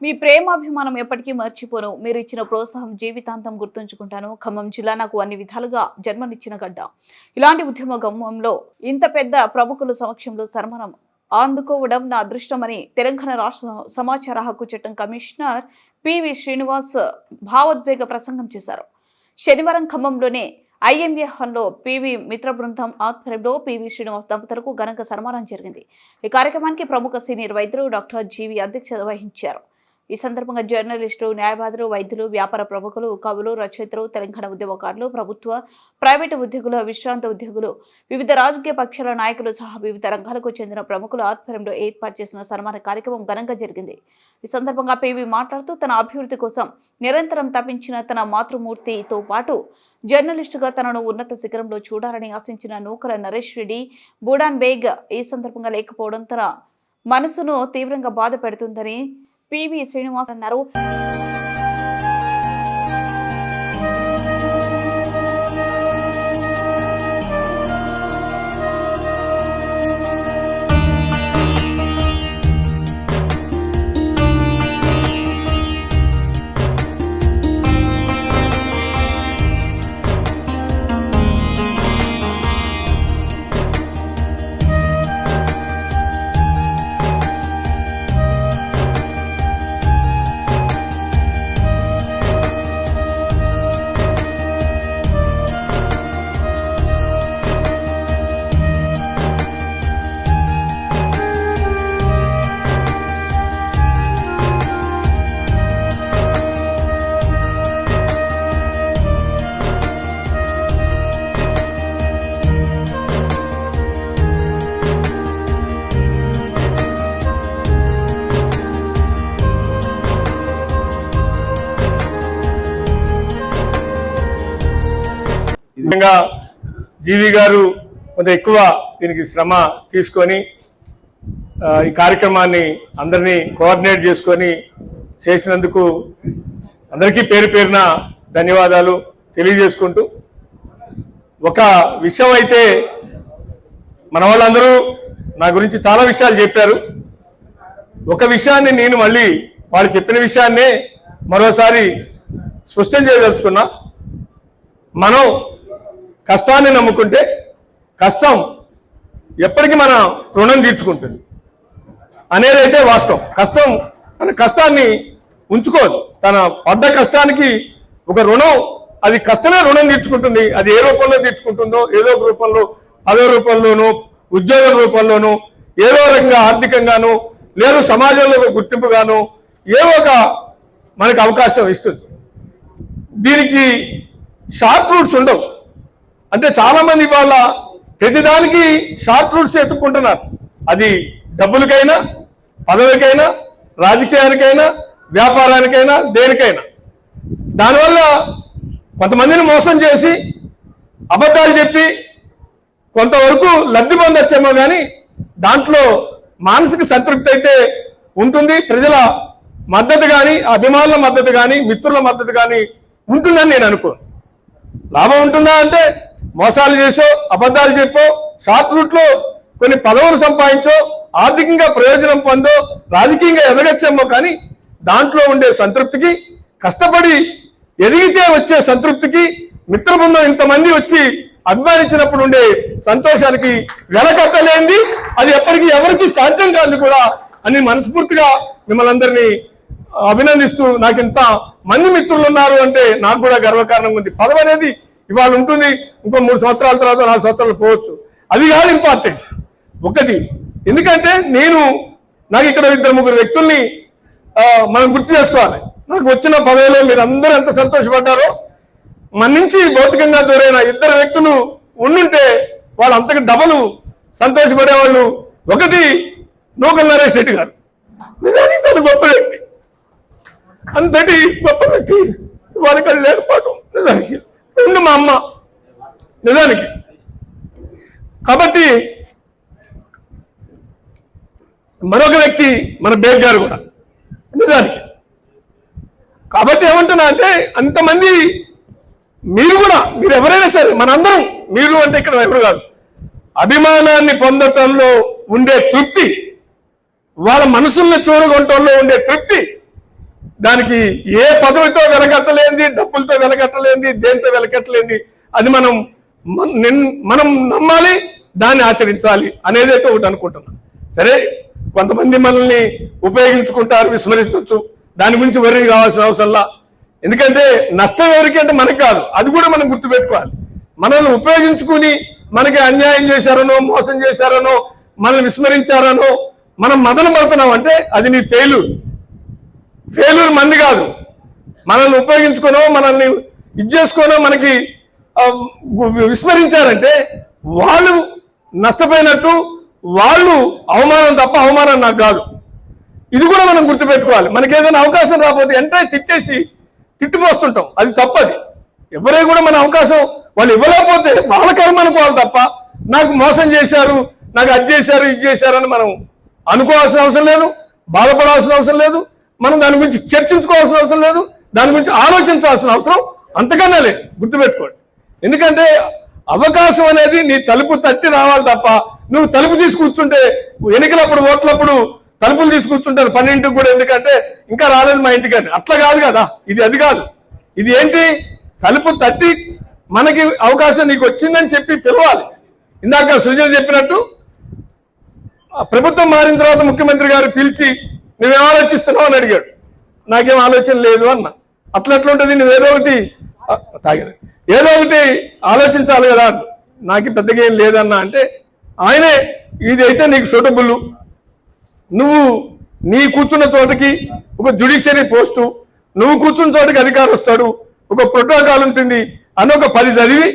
మీ ప్రేమాభిమానం ఎప్పటికీ మర్చిపోను. మీరు ఇచ్చిన ప్రోత్సాహం జీవితాంతం గుర్తుంచుకుంటాను. ఖమ్మం జిల్లా నాకు అన్ని విధాలుగా జన్మనిచ్చిన గడ్డ. ఇలాంటి ఉద్యమ గమ్యంలో ఇంత పెద్ద ప్రముఖుల సమక్షంలో సన్మానం అందుకోవడం నా అదృష్టమని తెలంగాణ రాష్ట్ర సమాచార హక్కు చట్టం కమిషనర్ పివి శ్రీనివాస్ భావోద్వేగ ప్రసంగం చేశారు. శనివారం ఖమ్మంలోనే ఐఎంఏ హాల్లో పివి మిత్ర బృందం ఆధ్వర్యంలో పివి శ్రీనివాస్ దంపతులకు ఘనంగా సన్మానం జరిగింది. ఈ కార్యక్రమానికి ప్రముఖ సీనియర్ వైద్యులు డాక్టర్ జీవి అధ్యక్షత వహించారు. ఈ సందర్భంగా జర్నలిస్టులు, న్యాయవాదులు, వైద్యులు, వ్యాపార ప్రముఖులు, కవులు, రచయితలు, తెలంగాణ ఉద్యమకారులు, ప్రభుత్వ, ప్రైవేటు ఉద్యోగులు, విశ్రాంత ఉద్యోగులు, వివిధ రాజకీయ పక్షాల నాయకులు సహా వివిధ రంగాలకు చెందిన ప్రముఖుల ఆధ్వర్యంలో ఏర్పాటు చేసిన సన్మాన కార్యక్రమం ఘనంగా జరిగింది. ఈ సందర్భంగా పివి మాట్లాడుతూ తన అభివృద్ధి కోసం నిరంతరం తపించిన తన మాతృమూర్తితో పాటు జర్నలిస్టుగా తనను ఉన్నత శిఖరంలో చూడాలని ఆశించిన నూకల నరేష్ రెడ్డి బూడాన్ బేగ్ ఈ సందర్భంగా లేకపోవడం తన మనసును తీవ్రంగా బాధ పెడుతుందని పివి శ్రీనివాస్ అన్నారు. జీవి గారు కొంత ఎక్కువ దీనికి శ్రమ తీసుకొని ఈ కార్యక్రమాన్ని అందరినీ కోఆర్డినేట్ చేసుకొని చేసినందుకు అందరికీ పేరు పేరున ధన్యవాదాలు తెలియజేసుకుంటూ, ఒక విషయం అయితే మన వాళ్ళందరూ నా గురించి చాలా విషయాలు చెప్పారు. ఒక విషయాన్ని నేను మళ్ళీ వాళ్ళు చెప్పిన విషయాన్నే మరోసారి స్పష్టం చేయదలుచుకున్నా. మనం కష్టాన్ని నమ్ముకుంటే కష్టం ఎప్పటికీ మన రుణం తీర్చుకుంటుంది అనేదైతే వాస్తవం. కష్టం తన కష్టాన్ని ఉంచుకోదు. తన పడ్డ కష్టానికి ఒక రుణం, అది కష్టమే రుణం తీర్చుకుంటుంది. అది ఏ రూపంలో తీర్చుకుంటుందో, ఏదో ఒక రూపంలో, పదవి రూపంలోనూ, ఉద్యోగం రూపంలోనూ, ఏదో రకంగా ఆర్థికంగానూ, లేదు సమాజంలో ఒక గుర్తింపుగాను ఏదో ఒక మనకు అవకాశం ఇస్తుంది. దీనికి షార్ట్ రూట్స్ ఉండవు. అంటే చాలా మంది వాళ్ళ ప్రతిదానికి షార్ట్ రూట్స్ ఎత్తుక్కుంటున్నారు. అది డబ్బులకైనా, పదవికైనా, రాజకీయానికైనా, వ్యాపారానికైనా, దేనికైనా. దానివల్ల కొంతమందిని మోసం చేసి అబద్ధాలు చెప్పి కొంతవరకు లబ్ధి పొందొచ్చేమో కానీ దాంట్లో మానసిక సంతృప్తి అయితే ఉంటుంది. ప్రజల మద్దతు కానీ, అభిమానుల మద్దతు కానీ, మిత్రుల మద్దతు కానీ ఉంటుందని నేను అనుకోను. లాభం ఉంటుందా అంటే మోసాలు చేసో, అబద్ధాలు చెప్పో, షార్ట్ రూట్ లో కొన్ని పదవులు సంపాదించో, ఆర్థికంగా ప్రయోజనం పొందో, రాజకీయంగా ఎదగచ్చేమో కానీ దాంట్లో ఉండే సంతృప్తికి, కష్టపడి ఎదిగితే వచ్చే సంతృప్తికి, మిత్ర బృందం ఇంతమంది వచ్చి అభిమానించినప్పుడు ఉండే సంతోషానికి వెలకట్టలేంది. అది ఎప్పటికీ ఎవరికి సాధ్యం కాదు కూడా అని మనస్ఫూర్తిగా మిమ్మల్ని అందరినీ అభినందిస్తూ, నాకు ఇంత మంది మిత్రులు ఉన్నారు అంటే నాకు కూడా గర్వకారణంగా ఉంది. పదవి అనేది ఇవాళ ఉంటుంది, ఇంకో 3 సంవత్సరాల తర్వాత 4 సంవత్సరాలు పోవచ్చు. అది కాదు ఇంపార్టెంట్. ఒకటి, ఎందుకంటే నాకు ఇక్కడ 2-3 వ్యక్తుల్ని మనం గుర్తు చేసుకోవాలి. నాకు వచ్చిన పదవిలో మీరు అందరూ ఎంత సంతోషపడ్డారో, మన నుంచి భౌతికంగా దూరైన 2 వ్యక్తులు ఉండుంటే వాళ్ళు అంతకు డబలు సంతోషపడేవాళ్ళు. ఒకటి నూకల నరేష్ రెడ్డి గారు, నిజానికి చాలా గొప్ప వ్యక్తి. అంతటి గొప్ప వ్యక్తి వాళ్ళకి లేకపోవడం నిజానికి. రెండు మా అమ్మ నిజానికి. కాబట్టి మరొక వ్యక్తి మన బేగ్ గారు కూడా నిజానికి. కాబట్టి ఏమంటున్నా అంటే అంతమంది మీరు ఎవరైనా సరే, మనందరం, మీరు అంటే ఇక్కడ ఎవరు కాదు, అభిమానాన్ని పొందటంలో ఉండే తృప్తి, వాళ్ళ మనసుల్ని చూడగొనటంలో ఉండే తృప్తి దానికి ఏ పదవితో వెలకట్టలేంది, డబ్బులతో వెలకట్టలేంది, దేంతో వెలకట్టలేంది, అది మనం నమ్మాలి, దాన్ని ఆచరించాలి అనేదైతే ఒకటి అనుకుంటున్నాం. సరే, కొంతమంది మనల్ని ఉపయోగించుకుంటారు, విస్మరించవచ్చు, దాని గురించి వరి కావాల్సిన అవసరంలా. ఎందుకంటే నష్టం ఎవరికి అంటే మనకు కాదు, అది కూడా మనం గుర్తుపెట్టుకోవాలి. మనల్ని ఉపయోగించుకుని మనకి అన్యాయం చేశారనో, మోసం చేశారనో, మనల్ని విస్మరించారనో మనం మదన పడుతున్నాం అంటే అది నీ ఫెయిల్యూర్ మంది కాదు. మనల్ని ఉపయోగించుకోనో, మనల్ని ఇది చేసుకోనో మనకి విస్మరించారంటే వాళ్ళు నష్టపోయినట్టు, వాళ్ళు అవమానం తప్ప అవమానం నాకు కాదు. ఇది కూడా మనం గుర్తుపెట్టుకోవాలి. మనకి ఏదైనా అవకాశం రాకపోతే వెంటనే తిట్టిపోస్తుంటాం, అది తప్పది. ఎవరే కూడా మన అవకాశం వాళ్ళు ఇవ్వలేకపోతే వాళ్ళ కర్మ అనుకోవాలి తప్ప నాకు మోసం చేశారు, నాకు అది చేశారు, ఇది చేశారని మనం అనుకోవాల్సిన అవసరం లేదు, బాధపడాల్సిన అవసరం లేదు, మనం దాని గురించి చర్చించుకోవాల్సిన అవసరం లేదు, దాని గురించి ఆలోచించాల్సిన అవసరం అంతకన్నా లేదు. గుర్తుపెట్టుకోండి. ఎందుకంటే అవకాశం అనేది నీ తలుపు తట్టి రావాలి తప్ప నువ్వు తలుపు తీసి కూర్చుంటే, ఎన్నికలప్పుడు ఓట్లప్పుడు తలుపులు తీసి కూర్చుంటారు 12కి కూడా, ఎందుకంటే ఇంకా రాలేదు మా ఇంటికని. అట్లా కాదు కదా, ఇది అది కాదు. ఇది ఏంటి, తలుపు తట్టి మనకి అవకాశం నీకు వచ్చిందని చెప్పి పిలవాలి. ఇందాక సుజయ్ చెప్పినట్టు ప్రభుత్వం మారిన తర్వాత ముఖ్యమంత్రి గారు పిలిచి నువ్వేం ఆలోచిస్తున్నావు అని అడిగాడు. నాకేం ఆలోచన లేదు అన్న. అట్లట్లుంటుంది, నువ్వేదో ఒకటి ఏదో ఒకటి ఆలోచించాలి కదా, నాకు పెద్దగా ఏం లేదన్నా అంటే ఆయనే ఇది అయితే నీకు సూటబుల్, నువ్వు నీ కూర్చున్న చోటకి ఒక జ్యుడిషియరీ పోస్టు, నువ్వు కూర్చున్న చోటకి అధికారం వస్తాడు, ఒక ప్రోటోకాల్ ఉంటుంది అని ఒక 10 చదివి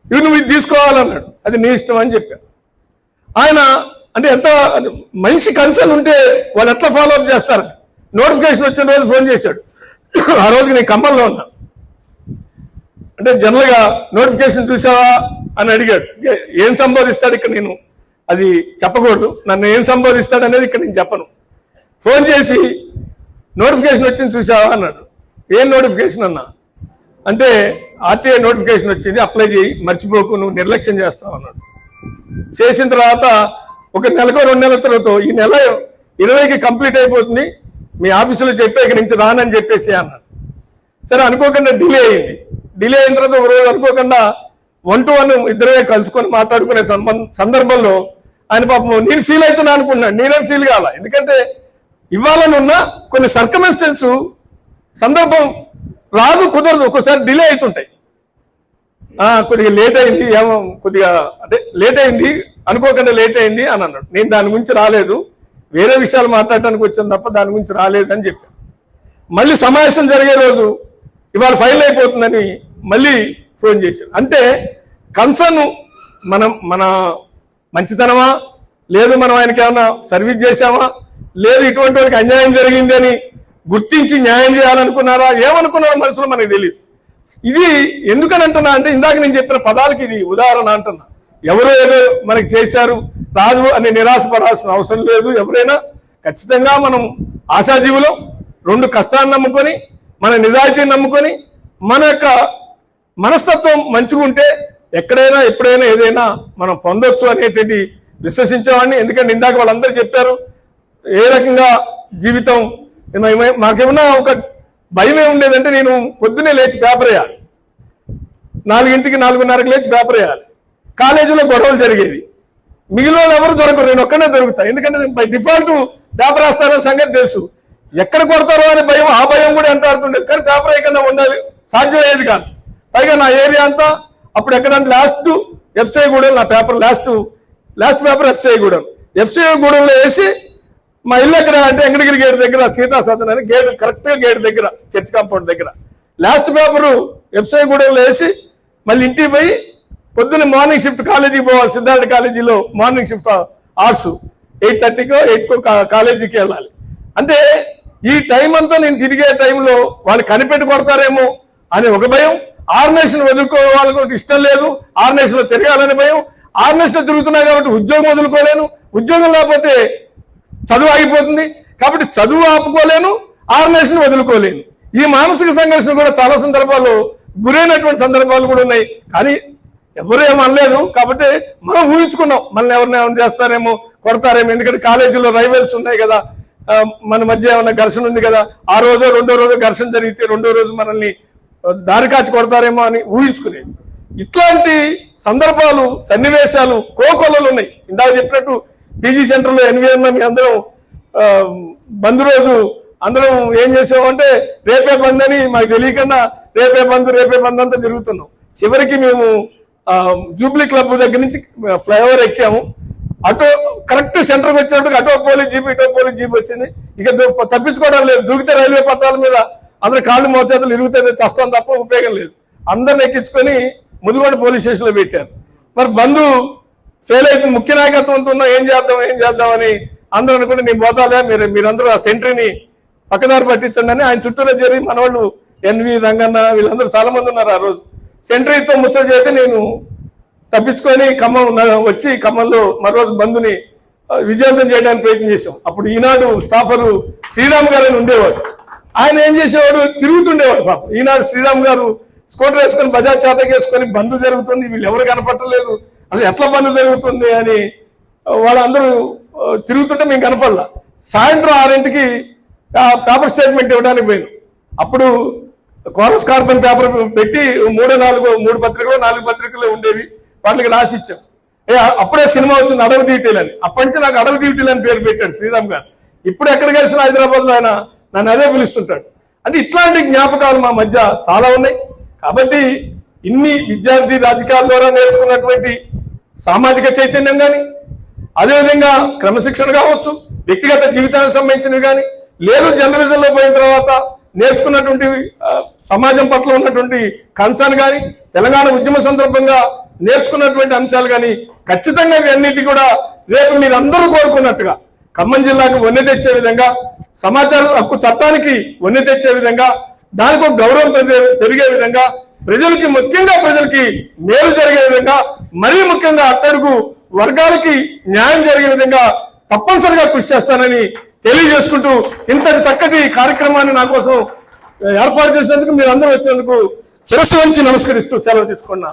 ఇవి నువ్వు ఇది తీసుకోవాలన్నాడు. అది నీ ఇష్టం అని చెప్పాను. ఆయన అంటే ఎంత మనిషి కన్సర్న్ ఉంటే వాళ్ళు ఎట్లా ఫాలో అప్ చేస్తారు. నోటిఫికేషన్ వచ్చిన రోజు ఫోన్ చేశాడు. ఆ రోజుకి నేను ఖమ్మంలో ఉన్నా. అంటే జనరల్గా నోటిఫికేషన్ చూసావా అని అడిగాడు. ఏం సంబోధిస్తాడు ఇక్కడ, నేను అది చెప్పకూడదు, నన్ను ఏం సంబోధిస్తాడు అనేది ఇక్కడ నేను చెప్పను. ఫోన్ చేసి నోటిఫికేషన్ వచ్చింది చూసావా అన్నాడు. ఏం నోటిఫికేషన్ అన్నా అంటే ఆర్టీఐ నోటిఫికేషన్ వచ్చింది, అప్లై చేయి, మర్చిపోకు, నువ్వు నిర్లక్ష్యం చేస్తావు అన్నాడు. చేసిన తర్వాత ఒక నెలకో 2 నెలల తర్వాత ఈ నెల 20కి కంప్లీట్ అయిపోతుంది, మీ ఆఫీసులో చెప్పే ఇక్కడి నుంచి రానని చెప్పేసి అన్నాడు. సరే, అనుకోకుండా డిలే అయింది. డిలే అయిన తర్వాత ఒక రోజు అనుకోకుండా 1-to-1 ఇద్దరే కలుసుకొని మాట్లాడుకునే సందర్భంలో ఆయన పాపం నేను ఫీల్ అవుతున్నా అనుకున్నాను. నేనేం ఫీల్ కాల, ఎందుకంటే ఇవ్వాలని ఉన్న కొన్ని సర్కమ్స్టెన్స్ సందర్భం రాదు, కుదరదు, ఒక్కోసారి డిలే అవుతుంటాయి. కొద్దిగా లేట్ అయింది, ఏమో కొద్దిగా అంటే లేట్ అయింది, అనుకోకుండా లేట్ అయింది అని అన్నాడు. నేను దాని గురించి రాలేదు, వేరే విషయాలు మాట్లాడటానికి వచ్చాను తప్ప దాని గురించి రాలేదు అని చెప్పాను. మళ్ళీ సమావేశం జరిగే రోజు ఇవాళ ఫైల్ అయిపోతుందని మళ్ళీ ఫోన్ చేశాడు. అంటే కన్సర్న్ మన మంచితనమా, లేదు మనం ఆయనకి ఏమన్నా సర్వీస్ చేశామా, లేదు ఇటువంటి వాడికి అన్యాయం జరిగింది అని గుర్తించి న్యాయం చేయాలనుకున్నారా, ఏమనుకున్నారో మనసులో మనకు తెలియదు. ఇది ఎందుకని అంటున్నా అంటే ఇందాక నేను చెప్పిన పదాలకి ఇది ఉదాహరణ అంటున్నా. ఎవరో ఏదో మనకి చేశారు రాదు అని నిరాశపడాల్సిన అవసరం లేదు. ఎవరైనా ఖచ్చితంగా మనం ఆశాజీవులం, 2 కష్టాన్ని నమ్ముకొని, మన నిజాయితీని నమ్ముకొని, మన యొక్క మనస్తత్వం మంచిగా ఉంటే ఎక్కడైనా ఎప్పుడైనా ఏదైనా మనం పొందొచ్చు అనేటువంటి విశ్వసించేవాడిని. ఎందుకంటే ఇందాక వాళ్ళందరూ చెప్పారు ఏ రకంగా జీవితం. మాకేమన్నా ఒక భయం ఏముండేదంటే, నేను పొద్దున్నే లేచి పేపర్ వేయాలి, 4ంటికి 4:30కి లేచి పేపర్ వేయాలి. కాలేజీలో గొడవలు జరిగేది, మిగిలిన వాళ్ళు ఎవరు దొరకరు, నేను ఒక్కనే దొరుకుతా. ఎందుకంటే బై డిఫాల్ట్ పేపర్ వేస్తానని సంగతి తెలుసు. ఎక్కడ కొడతారో అనే భయం, ఆ భయం కూడా ఎంత ఆడుతుండేది. కానీ పేపర్ ఎక్కడ ఉండాలి, సాధ్యమయ్యేది కాదు. పైగా నా ఏరియా అంతా అప్పుడు ఎక్కడంటే లాస్ట్ ఎఫ్సిఐ గూడెం, నా paper last paper FCI Gudem. FCI గూడెంలో వేసి మా ఇల్లు ఎక్కడ అంటే వెంకటగిరి గేట్ దగ్గర సీతా సదన్ అని గేట్, కరెక్ట్గా గేట్ దగ్గర, చర్చ్ కాంపౌండ్ దగ్గర లాస్ట్ పేపరు ఎఫ్సిఐ గూడెంలో వేసి మళ్ళీ ఇంటికి పోయి పొద్దున్న మార్నింగ్ షిఫ్ట్ కాలేజీకి పోవాలి. సిద్ధార్థ కాలేజీలో మార్నింగ్ షిఫ్ట్ ఆర్ట్స్ 8:30కో 8కో కాలేజీకి వెళ్ళాలి. అంటే ఈ టైం అంతా నేను తిరిగే టైంలో వాళ్ళు కనిపెట్టి కొడతారేమో అని ఒక భయం, ఆర్గనైజేషన్ వదులుకోవాలని ఇష్టం లేదు, ఆర్గనైజేషన్ లో తిరగాలని భయం, ఆర్గనైజేషన్ లో తిరుగుతున్నా కాబట్టి ఉద్యోగం వదులుకోలేను, ఉద్యోగం లేకపోతే చదువు ఆగిపోతుంది, కాబట్టి చదువు ఆపుకోలేను, ఆర్గనైజేషన్ వదులుకోలేను. ఈ మానసిక సంఘర్షణ కూడా చాలా సందర్భాల్లో గురైనటువంటి సందర్భాలు కూడా ఉన్నాయి. కానీ ఎవరు ఏమనలేదు కాబట్టి మనం ఊహించుకున్నాం మనల్ని ఎవరిని ఏమైనా చేస్తారేమో, కొడతారేమో. ఎందుకంటే కాలేజీలో రైవల్స్ ఉన్నాయి కదా, మన మధ్య ఏమైనా ఘర్షణ ఉంది కదా, ఆ రోజు రెండో రోజు ఘర్షణ జరిగితే రెండో రోజు మనల్ని దారి కాచి కొడతారేమో అని ఊహించుకునేది. ఇట్లాంటి సందర్భాలు సన్నివేశాలు కోకొల్లలు ఉన్నాయి. ఇందాక చెప్పినట్టు పీజీ సెంటర్లో ఎన్విఎంఎం అందరం బంద్ రోజు అందరం ఏం చేసామంటే రేపే బంద్ అని మాకు తెలియకుండా రేపే బంద్ అంతా తిరుగుతున్నాం. చివరికి మేము జూబ్లీ క్లబ్ దగ్గర నుంచి ఫ్లైఓవర్ ఎక్కాము. అటో కరెక్ట్ సెంటర్కి వచ్చినట్టు అటో పోలీస్ జీప్ ఇటో పోలీస్ జీప్ వచ్చింది. ఇక తప్పించుకోవడం లేదు. దూకితే రైల్వే పట్టాల మీద అందరు కాళ్ళు మోచేతలు ఇరుగుతే చస్తాం తప్ప ఉపయోగం లేదు. అందరిని ఎక్కించుకొని ముదిగొండ పోలీస్ స్టేషన్లో పెట్టారు. మరి బంధు ఫెయిల్ అయిపోయి ముఖ్య నాయకత్వంతో ఏం చేద్దామని అందరూ అనుకుంటే నేను పోతాలే, మీరందరూ ఆ సెంట్రీని పక్కదారి పట్టించండి అని ఆయన చుట్టూరా జరిగి మనవాళ్ళు ఎన్వి రంగన్న వీళ్ళందరూ చాలా మంది ఉన్నారు. ఆ రోజు సెంట్రీతో ముచ్చట చేస్తే నేను తప్పించుకొని ఖమ్మం వచ్చి ఖమ్మంలో మరోజు బంధుని విజయవంతం చేయడానికి ప్రయత్నం చేశాం. అప్పుడు ఈనాడు స్టాఫరు శ్రీరామ్ గారు అని ఉండేవాడు. ఆయన ఏం చేసేవాడు, తిరుగుతుండేవాడు. పాప ఈనాడు శ్రీరామ్ గారు స్కూటర్ వేసుకొని బజాజ్ చేతకి వేసుకొని బంధు జరుగుతుంది, వీళ్ళు ఎవరు కనపట్టలేదు, అసలు ఎట్లా బంధు జరుగుతుంది అని వాళ్ళందరూ తిరుగుతుంటే మేము కనపడలా. సాయంత్రం 6ంటికి పేపర్ స్టేట్మెంట్ ఇవ్వడానికి పోయాను. అప్పుడు కోరస్ కార్బన్ పేపర్ పెట్టి 3 పత్రికలు 4 పత్రికలు ఉండేవి, వాటికి రాసి ఇచ్చాం. అప్పుడే సినిమా వచ్చింది అడవి డ్యూటీలు అని. అప్పటి నుంచి నాకు అడవి డ్యూటీలు అని పేరు పెట్టాడు శ్రీరామ్ గారు. ఇప్పుడు ఎక్కడ కలిసిన హైదరాబాద్లో ఆయన నన్ను అదే పిలుస్తుంటాడు. అంటే ఇట్లాంటి జ్ఞాపకాలు మా మధ్య చాలా ఉన్నాయి. కాబట్టి ఇన్ని విద్యార్థి రాజకీయాల ద్వారా నేర్చుకున్నటువంటి సామాజిక చైతన్యం కానీ, అదేవిధంగా క్రమశిక్షణ కావచ్చు, వ్యక్తిగత జీవితానికి సంబంధించినవి కానీ, లేదు జర్నలిజంలో పోయిన తర్వాత నేర్చుకున్నటువంటి సమాజం పట్ల ఉన్నటువంటి కన్సర్న్ కానీ, తెలంగాణ ఉద్యమ సందర్భంగా నేర్చుకున్నటువంటి అంశాలు కానీ, ఖచ్చితంగా ఇవన్నిటి కూడా రేపు మీరందరూ కోరుకున్నట్టుగా ఖమ్మం జిల్లాకు వన్నె తెచ్చే విధంగా, సమాచార హక్కు చట్టానికి వన్నె తెచ్చే విధంగా, దానికి ఒక గౌరవం పెరిగే విధంగా, ముఖ్యంగా ప్రజలకి మేలు జరిగే విధంగా, మరీ ముఖ్యంగా అట్టడుగు వర్గాలకి న్యాయం జరిగే విధంగా తప్పనిసరిగా కృషి చేస్తానని తెలియజేసుకుంటూ ఇంతటి చక్కటి కార్యక్రమాన్ని నా కోసం ఏర్పాటు చేసినందుకు మీరందరూ వచ్చినందుకు శిరస్సు వంచి నమస్కరిస్తూ సెలవు తీసుకున్నా.